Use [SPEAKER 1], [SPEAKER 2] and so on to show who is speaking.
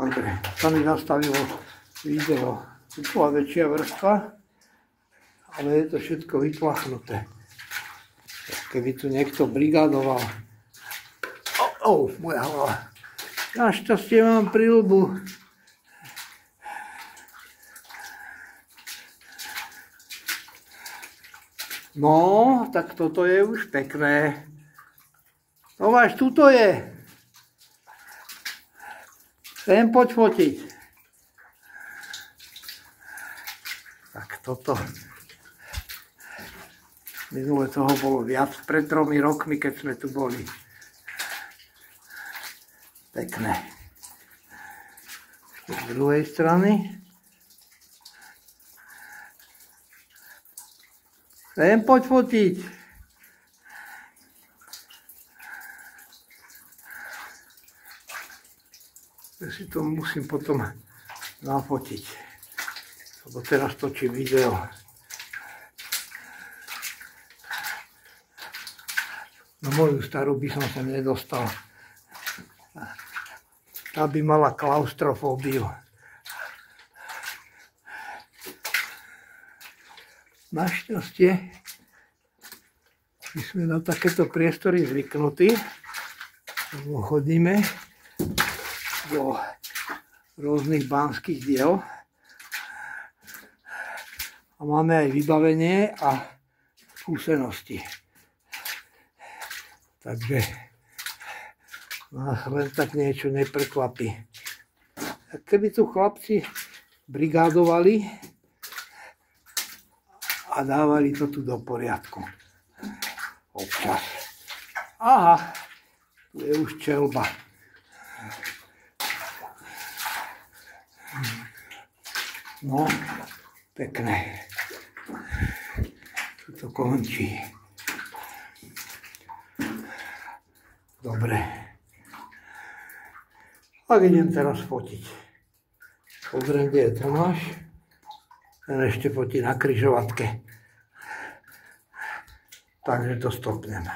[SPEAKER 1] Takže sa mi nastavilo video. Tu bola väčšia vrstva, ale je to všetko vyplachnuté. Keby tu niekto brigádoval. Moja hlava. Našťastie mám príľubu. No, tak toto je už pekné. Tomáš, tuto je. Chcem poď fotiť. Tak toto. Minule toho bolo viac. Pred 3 rokmi, keď sme tu boli. Pekné. Z druhej strany. Chcem poď fotiť. Ja si to musím potom nafotiť. Lebo teraz točím video. No moju starú by som sa nedostal. Tá by mala klaustrofóbiu. Našťastie my sme na takéto priestory zvyknutí. Chodíme do rôznych banských diel a máme aj vybavenie a skúsenosti. Takže nás len tak niečo neprekvapí. Keby tu chlapci brigádovali a dávali to tu do poriadku. Občas. Aha, tu je už čelba. No, pekné. Tu to končí. Dobre. Tak idem teraz fotiť. Pozriem, kde je Tomáš. Ten ešte fotí na križovatke. Takže to stopnem.